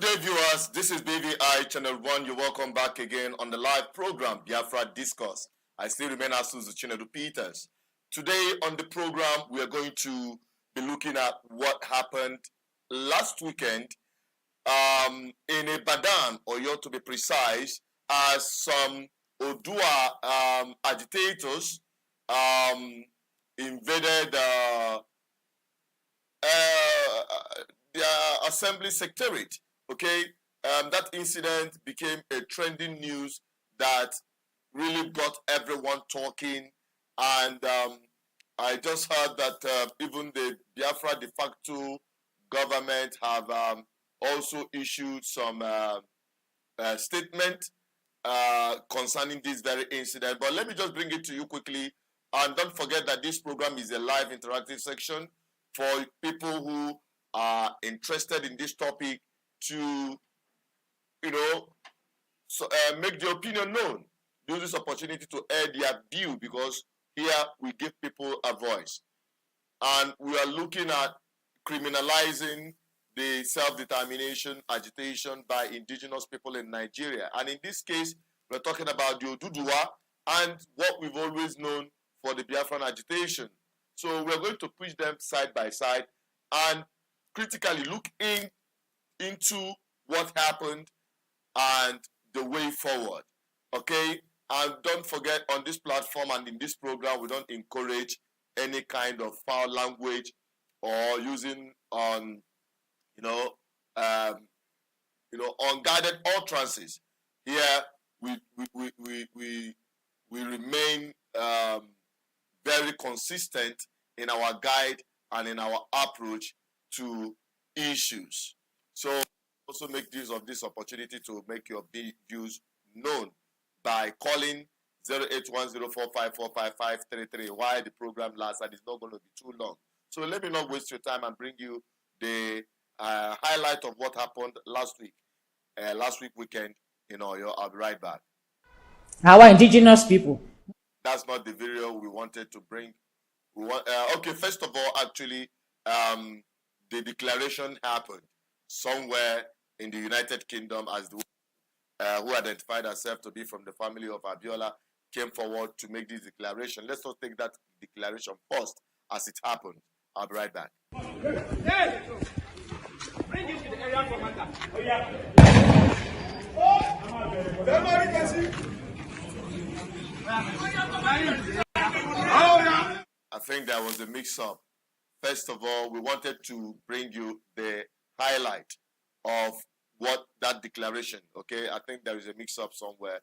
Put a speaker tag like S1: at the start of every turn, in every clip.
S1: day viewers, this is BVI Channel 1. You're welcome back again on the live program, Biafra Discourse. I still remain Asuzu Chinedu Peters. Today on the program, we are going to be looking at what happened last weekend in Ibadan, or you ought to be precise, as some Odua agitators invaded the assembly secretariat. Okay, that incident became a trending news that really got everyone talking, and I just heard that even the Biafra de facto government have also issued some statement concerning this very incident. But let me just bring it to you quickly, and don't forget that this program is a live interactive section for people who are interested in this topic to, make their opinion known. Use this opportunity to air their view, because here we give people a voice. And we are looking at criminalizing the self-determination agitation by indigenous people in Nigeria. And in this case, we're talking about the Odua and what we've always known for the Biafran agitation. So we're going to push them side by side and critically look into what happened and the way forward. Okay? And don't forget, on this platform and in this program, we don't encourage any kind of foul language or using unguided utterances. Here we remain very consistent in our guide and in our approach to issues. So also make use of this opportunity to make your views known by calling 08104545533 while the program lasts, and it's not going to be too long. So let me not waste your time and bring you the highlight of what happened last week weekend in Oyo. I'll be right back.
S2: Our indigenous people.
S1: That's not the video we wanted to bring. Okay, first of all, actually, the declaration happened somewhere in the United Kingdom, as the who identified herself to be from the family of Abiola came forward to make this declaration. Let's not take that declaration first as it happened. I'll be right back.
S3: Hey! Bring you to the area commander. Oh, yeah.
S1: I think there was a mix-up. First of all, we wanted to bring you the highlight of what that declaration, okay? I think there is a mix-up somewhere.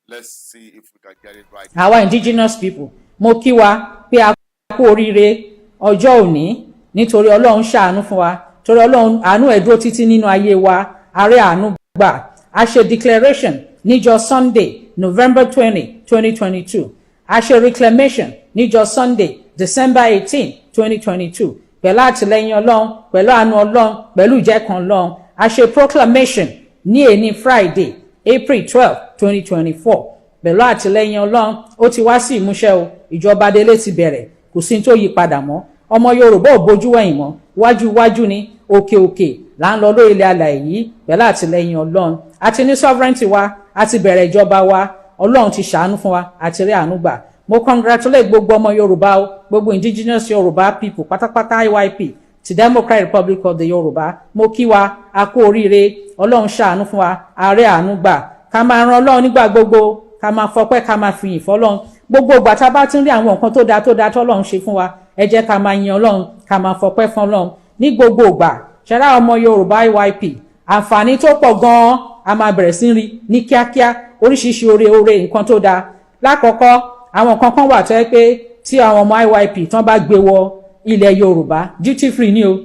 S1: Let's see if we can get it right.
S2: Our indigenous people, mo kí wa pé a kú oríire ọjọ́ òní nítorí Ọlọ́run ṣàánú fún wa, torí Ọlọ́run àánú ẹ̀ dúró títí nínú ayé wa, àárẹ̀ àánú gbà. A ṣe declaration níjọ́ Sunday, November 20, 2022. A ṣe reclamation níjọ́ Sunday, December 18, 2022. Pẹ̀lú àtìlẹ́yìn Ọlọ́run, pẹ̀lú àánú Ọlọ́run, pẹ̀lú ìjẹ́kan Ọlọ́run. A ṣe proclamation ní èní Friday, April 12, 2024. Pẹ̀lú àtìlẹ́yìn Ọlọ́run, ó ti wá sí ìmúṣẹ o. Ìjọba Adélé ti bẹ̀rẹ̀, kò sí tó yí padà mọ́. Ọmọ Yorùbá ò bójú wẹ̀yìn mọ́. Wájú ni, òkè là ń lọ lórí ilẹ̀ alààyè yìí pẹ̀lú àtìlẹ́yìn Ọlọ́run. A ti ní sovereignty wa, a ti bẹ̀rẹ̀ ìjọba wa. Ọlọ́run ti ṣàánú fún wa, àti rí àánú gbà. Mo congratulate gbogbo ọmọ Yorùbá o, gbogbo indigenous Yorùbá people pátápátá IYP ti Democratic Republic of the Yorùbá. Mo kí wa, a kú oríire, Ọlọ́run ṣàánú fún wa, àárẹ̀ àánú gbà. Ká máa ran Ọlọ́run nígbà gbogbo, ká máa fọpẹ́, ká máa fìyìn fọ́lọ́run. Gbogbo ìgbà tá bá ti ń rí àwọn nǹkan tó dáa tọ́lọ́run ṣe fún wa, ẹ jẹ́ ká máa yin Ọlọ́run, ká máa fọpẹ́ fún Ọlọ́run ní gbogbo ìgbà. Ṣẹ̀dá ọmọ Yorùbá IYP, àǹfààní tó pọ̀ gan-an a máa bẹ̀rẹ̀ sí rí ní kíákíá, oríṣiríṣi oore nǹkan tó dáa. Lákọ̀ọ́kọ́, àwọn nǹkan kan wà tó yẹ pé tí àwọn ọmọ IYP tán bá gbé wọ ilẹ̀ Yorùbá, duty free ni o,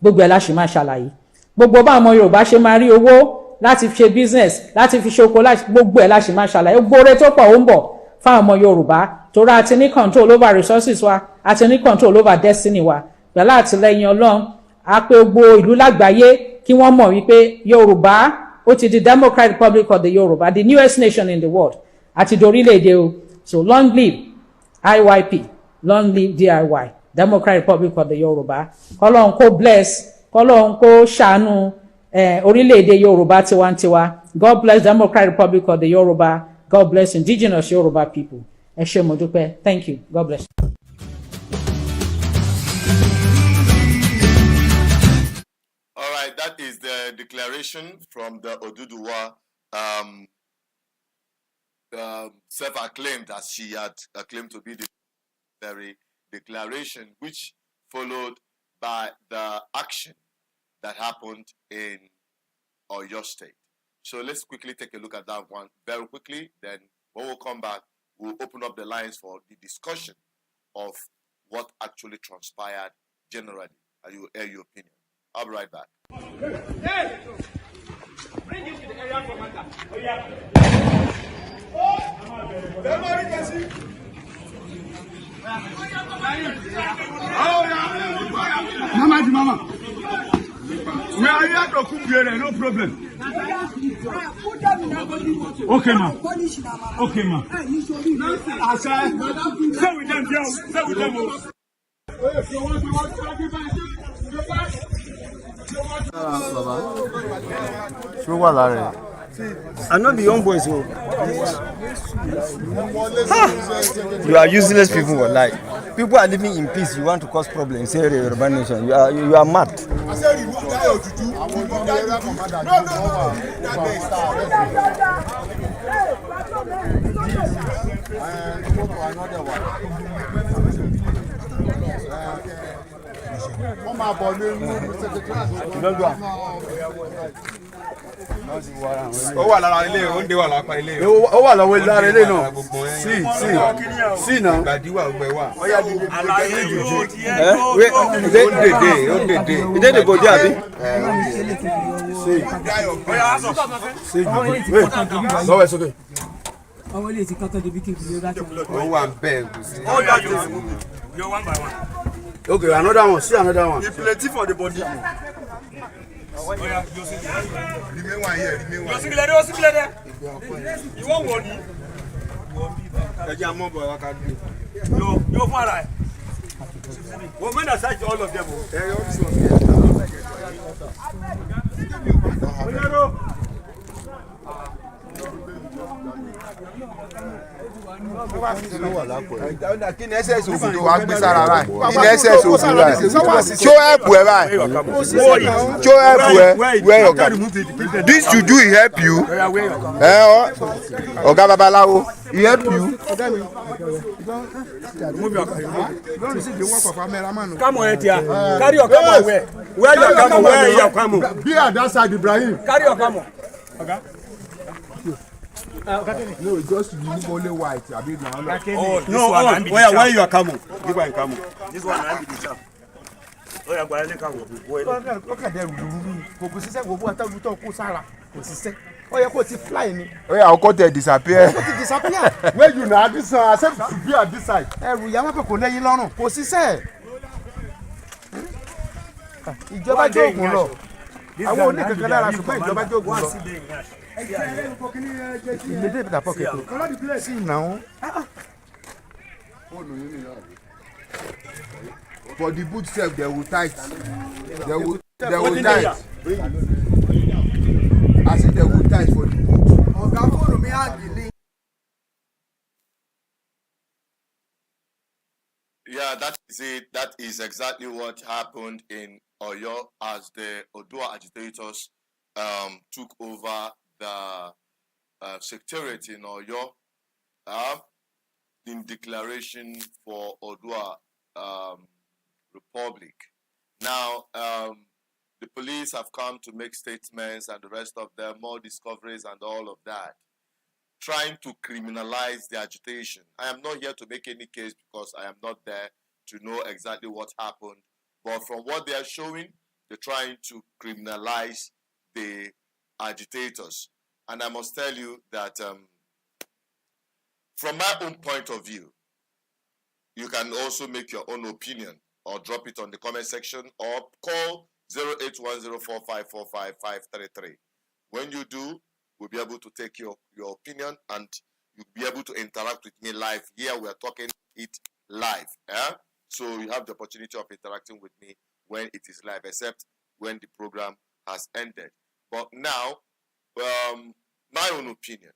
S2: gbogbo ẹ̀ la ṣì máa ṣàlàyé. Gbogbo bá ọmọ Yorùbá ṣe máa rí owó láti fi ṣe business, láti fi ṣoko, gbogbo ẹ̀ la ṣì máa ṣàlàyé. Gbóore tó pọ̀ ó ń bọ̀ fáwọn ọmọ Yorùbá, torí a ti ní control over resources wa, a ti ní control over destiny wa. Pẹ̀lú àtìlẹ́yìn Ọlọ́run, a pé gbogbo ìlú lágbàáyé kí wọ́n mọ̀ wípé Yorùbá ó ti di Democratic Republic of the Yorùbá, the newest nation in the world, àti dorílẹ̀-èdè o. So long live IYP, long live DIY, Democratic Republic of the Yorùbá. Kọ́lọ́run kó bless, kọ́lọ́run kó ṣàánú orílẹ̀-èdè Yorùbá tiwantiwa. God bless Democratic Republic of the Yoruba. God bless Indigenous Yoruba people. Ẹ ṣé mo dúpẹ́. Thank you. God bless.
S1: All right, that is the declaration from the Odua, self-acclaimed, as she had claimed to be the very declaration, which followed by the action that happened in Oyo State. So let's quickly take a look at that one very quickly. Then when we'll come back, we'll open up the lines for the discussion of what actually transpired generally, and you will air your opinion. I'll be right back.
S3: Hey! Bring him to the area commander. Oh, yeah. Mama. We are here to cook here, no problem. Okay, ma. Okay, ma. Say with them, girl. Say with them.
S4: I know the young boys. You are useless people. Like people are living in peace. You want to cause problems. Say the urban nation. You are mad.
S5: Ó wà lára ilé, ó ń dé wà lápá ilé.
S6: Ó wà lọ́wọ́ lára ilé náà. Sí náà.
S5: Gbàdíwà ọgbẹ́ wà.
S4: Ó dèdè. Ìdèdè kò jẹ́ àbí.
S6: Lọ́wọ́ ẹ̀ sókè.
S7: Ọwọ́ ilé ti kọ́tọ́ débi kí n fi lè rájà.
S5: Ó wà bẹ́ẹ̀ kò sí.
S3: You're one by one.
S6: Okay, another one. See another one.
S5: He plenty for the body.
S3: Remain
S5: one here, remain one.
S3: You won't warn you.
S5: Ẹja mọ́ bọ̀ wá ká dé.
S3: You're far right. Well, men are such all of them.
S5: Kí ni SS òfin tó wá gbé sára báyìí? Kí ni SS òfin báyìí? Show help ẹ báyìí. Show help ẹ where your guy. This you do he help you? Ọ̀gá babaláwo he help you?
S3: Come on, Etia. Carry your camel where? Where your camel? Where your camel?
S6: Be at that side, Ibrahim.
S3: Carry your camel. Okay.
S6: No, just remove only white. I mean,
S3: Oh, no, where you are camel? This one camel. This one I be the chap. Oh, you are going to camel.
S6: Look at them. Kò sí ṣe gbogbo àtàwọn tó kó sára. Kò sí ṣe. Ó yẹ kó ti fly ni.
S5: Ó yá ọkọ tẹ disappear.
S6: Ó ti disappear. Where you na this side? I said to be at this side. Ẹrù ìyá wọn pé kò lẹ́yìn lọ́rùn. Kò sí ṣe. Ìjọba jókòó lọ. Àwọn oníkankan lára ṣùgbọ́n ìjọba jókòó lọ. Il est déjà pas quelque si non.
S5: For the boot self, they will tight. They will tight. I said they will tight for the boot.
S1: Yeah, that is it. That is exactly what happened in Oyo as the Odua agitators took over the secretariat in Oyo in declaration for Odua Republic. Now, the police have come to make statements and the rest of them, more discoveries and all of that, trying to criminalize the agitation. I am not here to make any case because I am not there to know exactly what happened. But from what they are showing, they're trying to criminalize the agitators. And I must tell you that from my own point of view, you can also make your own opinion or drop it on the comment section or call 08104545533. When you do, we'll be able to take your opinion and you'll be able to interact with me live. Here we are talking it live. So you have the opportunity of interacting with me when it is live, except when the program has ended. But now, my own opinion,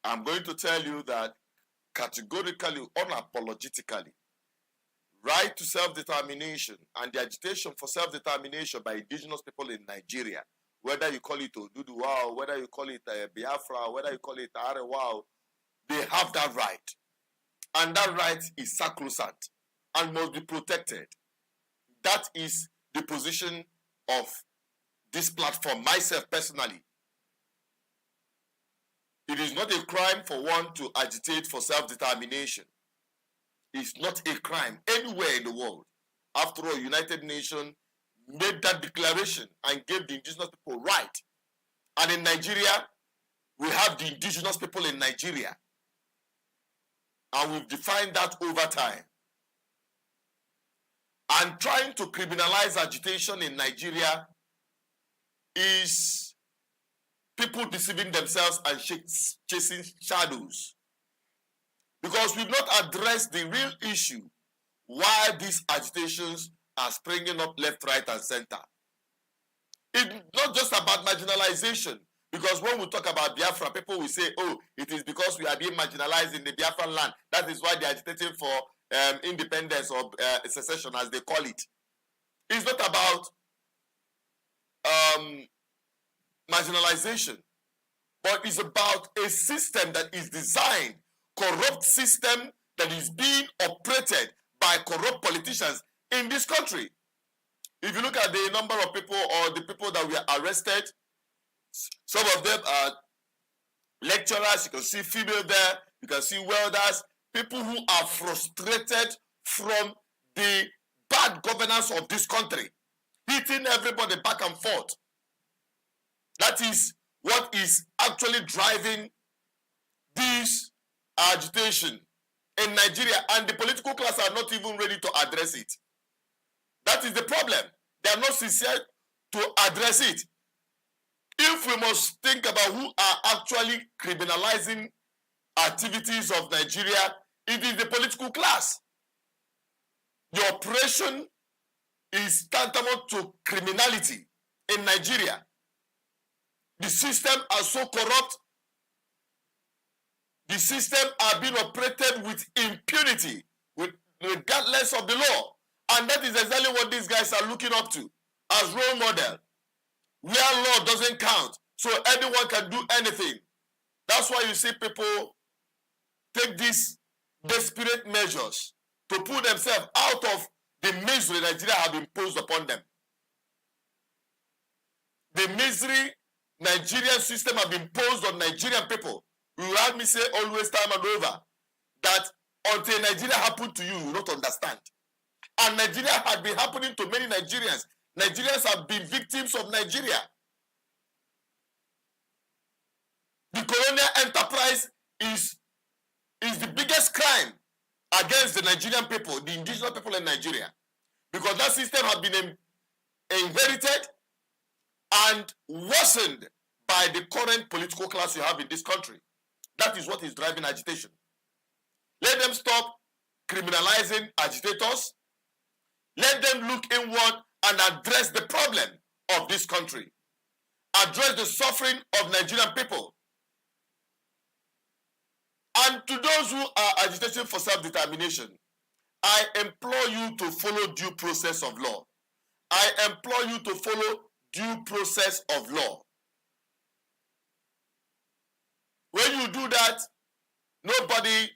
S1: I'm going to tell you that categorically, unapologetically, right to self-determination and the agitation for self-determination by indigenous people in Nigeria, whether you call it Odua, whether you call it Biafra, whether you call it Arewa, they have that right. And that right is sacrosanct and must be protected. That is the position of this platform, myself personally. It is not a crime for one to agitate for self-determination. It's not a crime anywhere in the world. After all, United Nations made that declaration and gave the indigenous people right. And in Nigeria, we have the indigenous people in Nigeria. And we've defined that over time. And trying to criminalize agitation in Nigeria is people deceiving themselves and chasing shadows. Because we've not addressed the real issue why these agitations are springing up left, right, and center. It's not just about marginalization. Because when we talk about Biafra, people will say, oh, it is because we are being marginalized in the Biafran land. That is why they are agitating for independence or secession, as they call it. It's not about marginalization, but it's about a system that is designed, corrupt system that is being operated by corrupt politicians in this country. If you look at the number of people or the people that were arrested, some of them are lecturers, you can see female there, you can see welders, people who are frustrated from the bad governance of this country, hitting everybody back and forth. That is what is actually driving this agitation in Nigeria, and the political class are not even ready to address it. That is the problem. They are not sincere to address it. If we must think about who are actually criminalizing activities of Nigeria, it is the political class. The operation is tantamount to criminality in Nigeria. The system are so corrupt. The system are being operated with impunity, regardless of the law. And that is exactly what these guys are looking up to as role model. Where law doesn't count, so anyone can do anything. That's why you see people take these desperate measures to pull themselves out of the misery Nigeria have imposed upon them. The misery Nigerian system have imposed on Nigerian people. You heard me say always, time and over, that until Nigeria happened to you, you will not understand. And Nigeria had been happening to many Nigerians. Nigerians have been victims of Nigeria. The colonial enterprise is the biggest crime against the Nigerian people, the indigenous people in Nigeria. Because that system has been inherited and worsened by the current political class you have in this country. That is what is driving agitation. Let them stop criminalizing agitators. Let them look inward and address the problem of this country. Address the suffering of Nigerian people. And to those who are agitating for self-determination, I implore you to follow due process of law. I implore you to follow due process of law. When you do that, nobody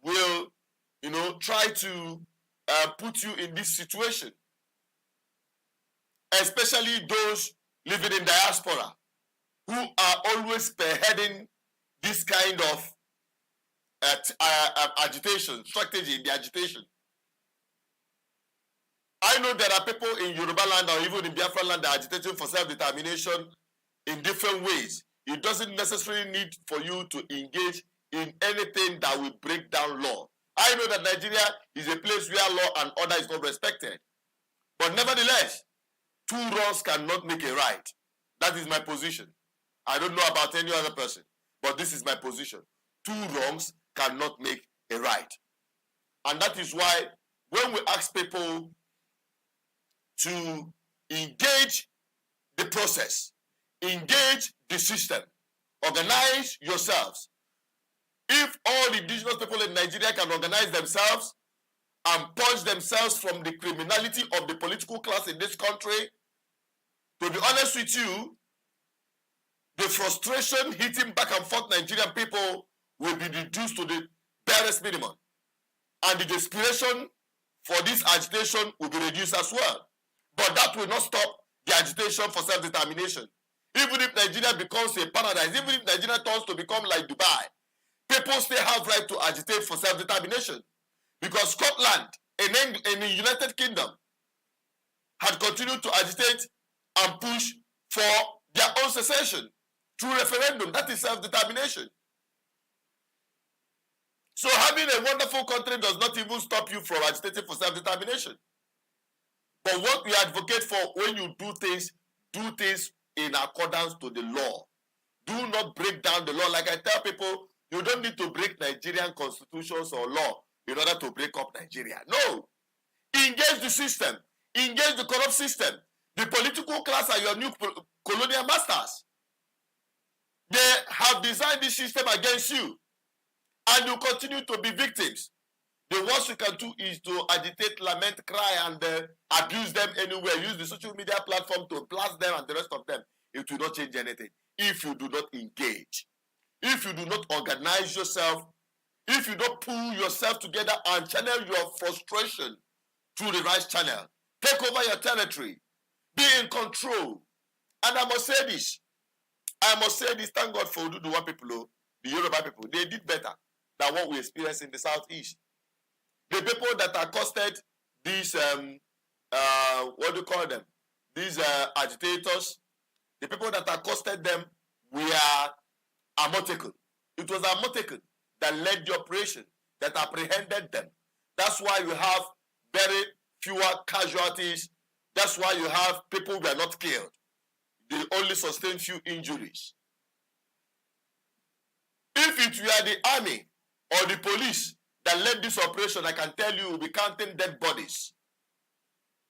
S1: will, try to put you in this situation. Especially those living in diaspora who are always spearheading this kind of agitation, strategy in the agitation. I know there are people in Yoruba land or even in Biafra land that are agitating for self-determination in different ways. It doesn't necessarily need for you to engage in anything that will break down law. I know that Nigeria is a place where law and order is not respected. But nevertheless, two wrongs cannot make a right. That is my position. I don't know about any other person, but this is my position. Two wrongs cannot make a right. And that is why when we ask people to engage the process. Engage the system. Organize yourselves. If all the indigenous people in Nigeria can organize themselves and purge themselves from the criminality of the political class in this country, to be honest with you, the frustration hitting back and forth Nigerian people will be reduced to the barest minimum. And the desperation for this agitation will be reduced as well. But that will not stop the agitation for self-determination. Even if Nigeria becomes a paradise, even if Nigeria turns to become like Dubai, people still have right to agitate for self-determination. Because Scotland and the United Kingdom had continued to agitate and push for their own secession through referendum. That is self-determination. So having a wonderful country does not even stop you from agitating for self-determination. But what we advocate for, when you do things in accordance to the law. Do not break down the law. Like I tell people, you don't need to break Nigerian constitutions or law in order to break up Nigeria. No. Engage the system. Engage the corrupt system. The political class are your new colonial masters. They have designed this system against you. And you continue to be victims. The worst you can do is to agitate, lament, cry, and abuse them anywhere. Use the social media platform to blast them and the rest of them. It will not change anything if you do not engage. If you do not organize yourself, if you don't pull yourself together and channel your frustration through the right channel, take over your territory, be in control. And I must say this, thank God for Odua people, the Yoruba people, they did better than what we experienced in the southeast. The people that accosted these, what do you call them? These agitators, the people that accosted them were Amotekun. It was Amotekun that led the operation, that apprehended them. That's why you have very fewer casualties. That's why you have people who were not killed. They only sustained few injuries. If it were the army or the police that led this operation, I can tell you, you'll be counting dead bodies.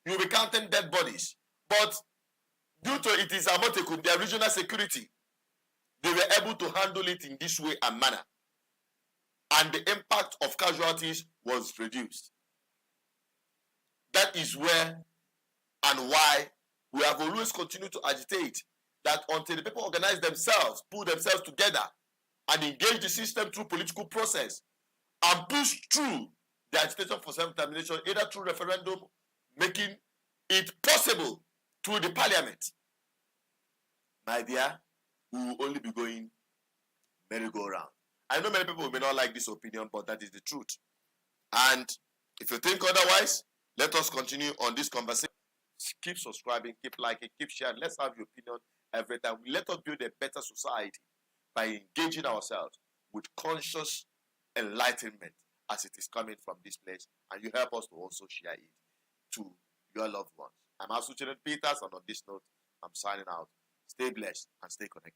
S1: You'll be counting dead bodies. But due to it is Amotekun, their regional security, they were able to handle it in this way and manner. And the impact of casualties was reduced. That is where and why we have always continued to agitate, that until the people organize themselves, pull themselves together, and engage the system through political process, and push through the agitation for self-determination, either through referendum, making it possible through the parliament. My dear, we will only be going merry-go-round. I know many people may not like this opinion, but that is the truth. And if you think otherwise, let us continue on this conversation. Keep subscribing, keep liking, keep sharing. Let's have your opinion every time. Let us build a better society by engaging ourselves with conscious enlightenment as it is coming from this place. And you help us to also share it to your loved ones. I'm Asuchiren Peters, and on this note, I'm signing out. Stay blessed and stay connected.